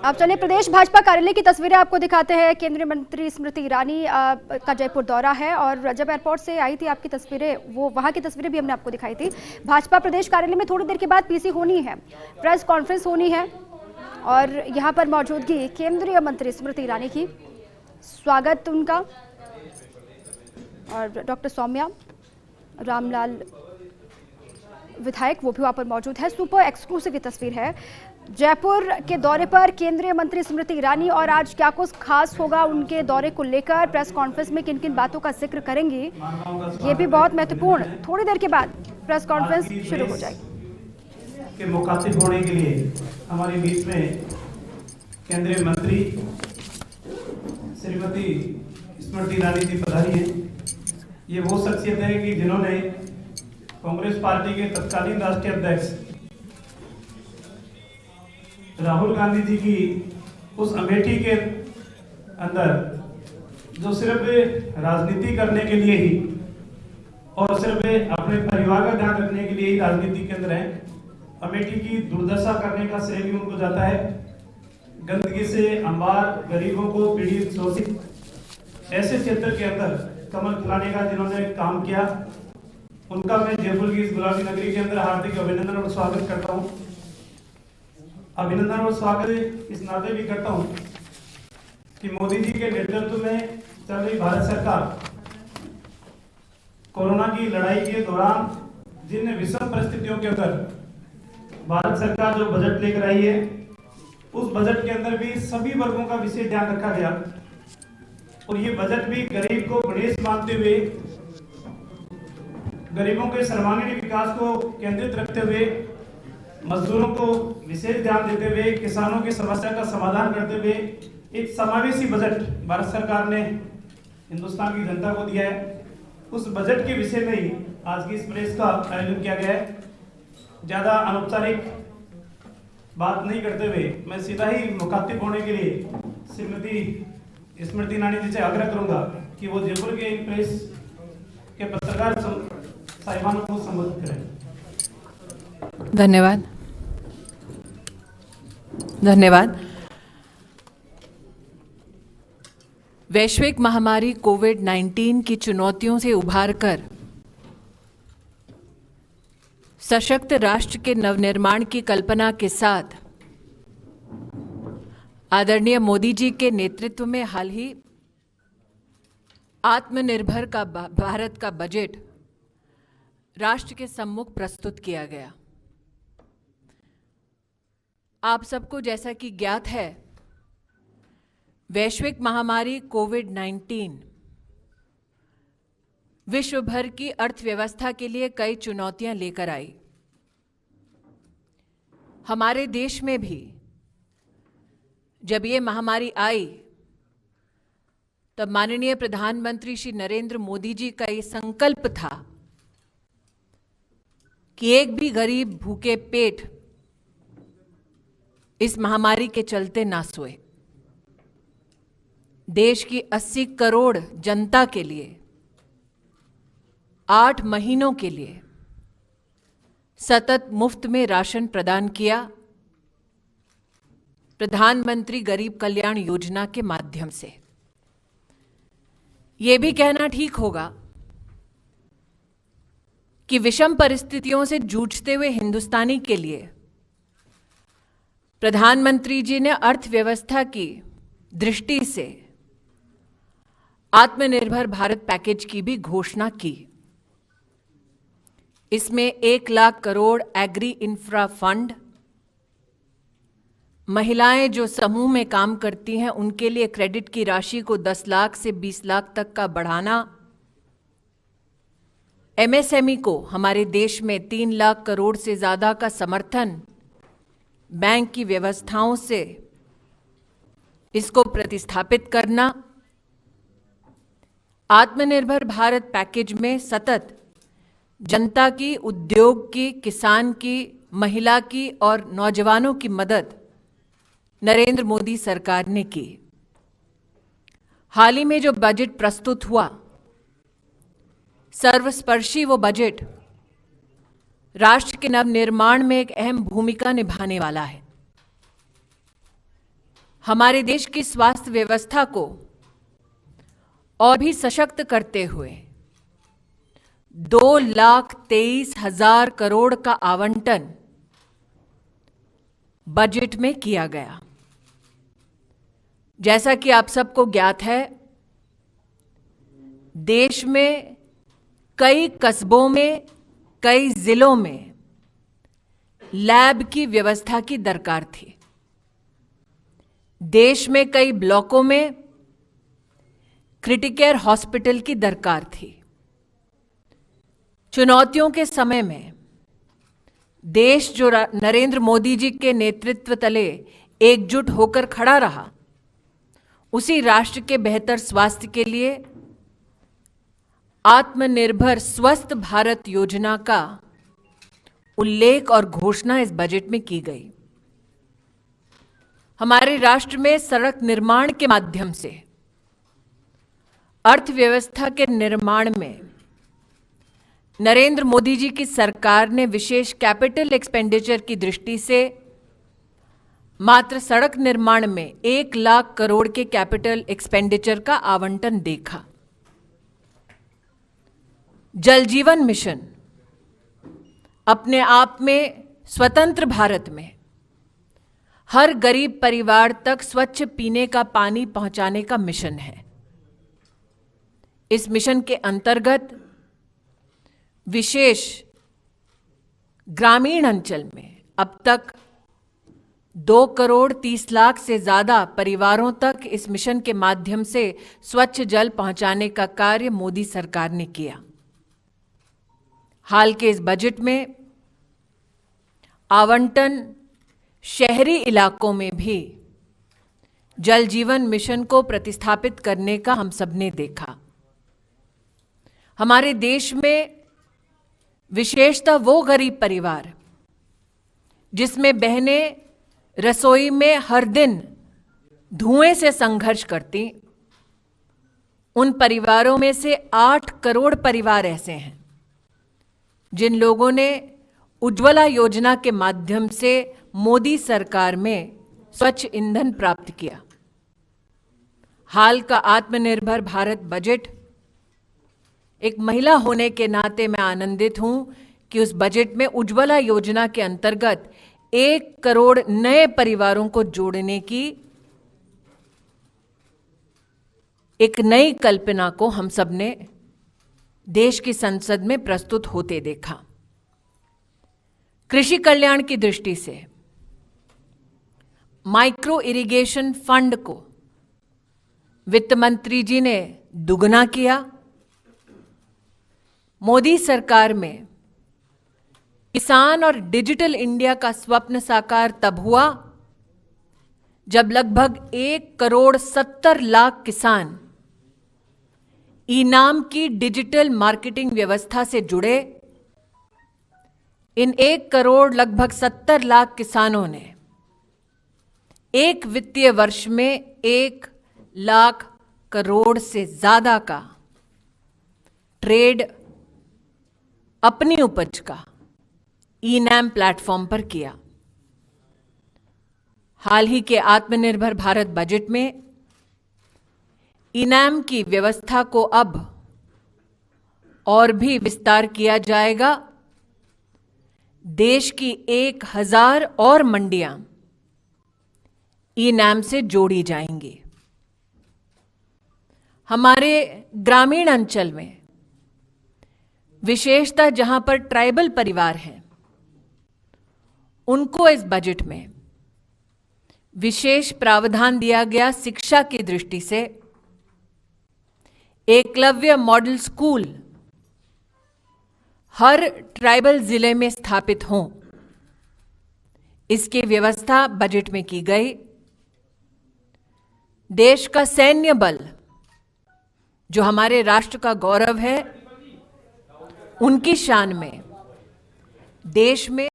अब चलिए प्रदेश भाजपा कार्यालय की तस्वीरें आपको दिखाते हैं। केंद्रीय मंत्री स्मृति ईरानी का जयपुर दौरा है और जब एयरपोर्ट से आई थी आपकी तस्वीरें, वो वहां की तस्वीरें भी हमने आपको दिखाई थी। भाजपा प्रदेश कार्यालय में थोड़ी देर के बाद पीसी होनी है, प्रेस कॉन्फ्रेंस होनी है और यहाँ पर मौजूदगी केंद्रीय मंत्री स्मृति ईरानी की, स्वागत उनका। और डॉक्टर सौम्या रामलाल विधायक वो भी वहाँ पर मौजूद है। सुपर एक्सक्लूसिव ये तस्वीर है जयपुर के दौरे पर केंद्रीय मंत्री स्मृति ईरानी, और आज क्या कुछ खास होगा उनके दौरे को लेकर, प्रेस कॉन्फ्रेंस में किन किन बातों का जिक्र करेंगी, ये भी बहुत महत्वपूर्ण। थोड़ी देर के बाद प्रेस कॉन्फ्रेंस शुरू हो जाएगी। के मुखातिब होने के लिए हमारे बीच में केंद्रीय मंत्री श्रीमती स्मृति ईरानी जी पधारी हैं। ये वो शख्सियत है कि जिन्होंने कांग्रेस पार्टी के तत्कालीन राष्ट्रीय अध्यक्ष राहुल गांधी जी की उस अमेठी के अंदर जो सिर्फ राजनीति करने के लिए ही और सिर्फ अपने परिवार का ध्यान रखने के लिए ही राजनीति के अंदर है, अमेठी की दुर्दशा करने का श्रेय भी उनको जाता है। गंदगी से अंबार, गरीबों को पीड़ित शोषित ऐसे क्षेत्र के अंदर कमल खिलाने का जिन्होंने काम किया, उनका मैं जयपुर की इस गुलाबी नगरी के अंदर हार्दिक अभिनंदन और स्वागत करता हूं। अभिनंदन और स्वागत इस नाते भी करता हूं कि मोदी जी के नेतृत्व में चल रही भारत सरकार कोरोना की लड़ाई के दौरान जिन विषम परिस्थितियों के अंदर भारत सरकार जो बजट लेकर आई है, उस बजट के अंदर भी सभी वर्गों का विशेष ध्यान रखा गया और ये बजट भी गरीब को गणेश मानते हुए, गरीबों के सर्वांगीण विकास को केंद्रित रखते हुए, मजदूरों को विशेष ध्यान देते हुए, किसानों की समस्या का समाधान करते हुए एक समावेशी बजट भारत सरकार ने हिंदुस्तान की जनता को दिया है। उस बजट के विषय में ही आज की इस प्रेस का आयोजन किया गया है। ज्यादा अनौपचारिक बात नहीं करते हुए मैं सीधा ही मुखातिब होने के लिए श्रीमती स्मृति ईरानी जी से आग्रह करूंगा कि वो जयपुर के प्रेस के पत्रकार साहिबानों को संबोधित करें। धन्यवाद। धन्यवाद। वैश्विक महामारी कोविड-19 की चुनौतियों से उभारकर सशक्त राष्ट्र के नवनिर्माण की कल्पना के साथ आदरणीय मोदी जी के नेतृत्व में हाल ही आत्मनिर्भर का भारत का बजट राष्ट्र के सम्मुख प्रस्तुत किया गया। आप सबको जैसा कि ज्ञात है, वैश्विक महामारी कोविड-19 विश्व भर की अर्थव्यवस्था के लिए कई चुनौतियां लेकर आई। हमारे देश में भी जब ये महामारी आई तब माननीय प्रधानमंत्री श्री नरेंद्र मोदी जी का ये संकल्प था कि एक भी गरीब भूखे पेट इस महामारी के चलते ना सोए। देश की 80 करोड़ जनता के लिए 8 महीनों के लिए सतत मुफ्त में राशन प्रदान किया प्रधानमंत्री गरीब कल्याण योजना के माध्यम से। ये भी कहना ठीक होगा कि विषम परिस्थितियों से जूझते हुए हिंदुस्तानी के लिए प्रधानमंत्री जी ने अर्थव्यवस्था की दृष्टि से आत्मनिर्भर भारत पैकेज की भी घोषणा की। इसमें 1 lakh crore agri infra fund, महिलाएं जो समूह में काम करती हैं उनके लिए क्रेडिट की राशि को 10 लाख से 20 लाख तक का बढ़ाना, एमएसएमई को हमारे देश में 3 लाख करोड़ से ज्यादा का समर्थन बैंक की व्यवस्थाओं से इसको प्रतिस्थापित करना, आत्मनिर्भर भारत पैकेज में सतत जनता की, उद्योग की, किसान की, महिला की और नौजवानों की मदद नरेंद्र मोदी सरकार ने की। हाल ही में जो बजट प्रस्तुत हुआ, सर्वस्पर्शी वो बजट राष्ट्र के नवनिर्माण में एक अहम भूमिका निभाने वाला है। हमारे देश की स्वास्थ्य व्यवस्था को और भी सशक्त करते हुए 2,23,000 करोड़ का आवंटन बजट में किया गया। जैसा कि आप सबको ज्ञात है, देश में कई कस्बों में, कई जिलों में लैब की व्यवस्था की दरकार थी। देश में कई ब्लॉकों में क्रिटिकेयर हॉस्पिटल की दरकार थी। चुनौतियों के समय में देश जो नरेंद्र मोदी जी के नेतृत्व तले एकजुट होकर खड़ा रहा, उसी राष्ट्र के बेहतर स्वास्थ्य के लिए आत्मनिर्भर स्वस्थ भारत योजना का उल्लेख और घोषणा इस बजट में की गई। हमारे राष्ट्र में सड़क निर्माण के माध्यम से अर्थव्यवस्था के निर्माण में नरेंद्र मोदी जी की सरकार ने विशेष कैपिटल एक्सपेंडिचर की दृष्टि से मात्र सड़क निर्माण में 1 लाख करोड़ के कैपिटल एक्सपेंडिचर का आवंटन देखा। जल जीवन मिशन अपने आप में स्वतंत्र भारत में हर गरीब परिवार तक स्वच्छ पीने का पानी पहुंचाने का मिशन है। इस मिशन के अंतर्गत विशेष ग्रामीण अंचल में अब तक 2,30,00,000 से ज्यादा परिवारों तक इस मिशन के माध्यम से स्वच्छ जल पहुंचाने का कार्य मोदी सरकार ने किया। हाल के इस बजट में आवंटन शहरी इलाकों में भी जल जीवन मिशन को प्रतिस्थापित करने का हम सबने देखा। हमारे देश में विशेषतः वो गरीब परिवार जिसमें बहनें रसोई में हर दिन धुएं से संघर्ष करती, उन परिवारों में से 8 करोड़ परिवार ऐसे हैं जिन लोगों ने उज्ज्वला योजना के माध्यम से मोदी सरकार में स्वच्छ ईंधन प्राप्त किया। हाल का आत्मनिर्भर भारत बजट, एक महिला होने के नाते मैं आनंदित हूं कि उस बजट में उज्ज्वला योजना के अंतर्गत 1 करोड़ नए परिवारों को जोड़ने की एक नई कल्पना को हम सबने देश की संसद में प्रस्तुत होते देखा। कृषि कल्याण की दृष्टि से माइक्रो इरिगेशन फंड को वित्त मंत्री जी ने दुगना किया। मोदी सरकार में किसान और डिजिटल इंडिया का स्वप्न साकार तब हुआ जब लगभग 1,70,00,000 किसान इनाम की डिजिटल मार्केटिंग व्यवस्था से जुड़े। इन 1 करोड़ लगभग 70 लाख किसानों ने एक वित्तीय वर्ष में 1 लाख करोड़ से ज्यादा का ट्रेड अपनी उपज का ई-नैम प्लेटफॉर्म पर किया। हाल ही के आत्मनिर्भर भारत बजट में ई-नैम की व्यवस्था को अब और भी विस्तार किया जाएगा। देश की 1,000 और मंडियां ई-नैम से जोड़ी जाएंगी। हमारे ग्रामीण अंचल में विशेषतः जहां पर ट्राइबल परिवार हैं, उनको इस बजट में विशेष प्रावधान दिया गया। शिक्षा की दृष्टि से एकलव्य मॉडल स्कूल हर ट्राइबल जिले में स्थापित हों, इसकी व्यवस्था बजट में की गई। देश का सैन्य बल जो हमारे राष्ट्र का गौरव है, उनकी शान में देश में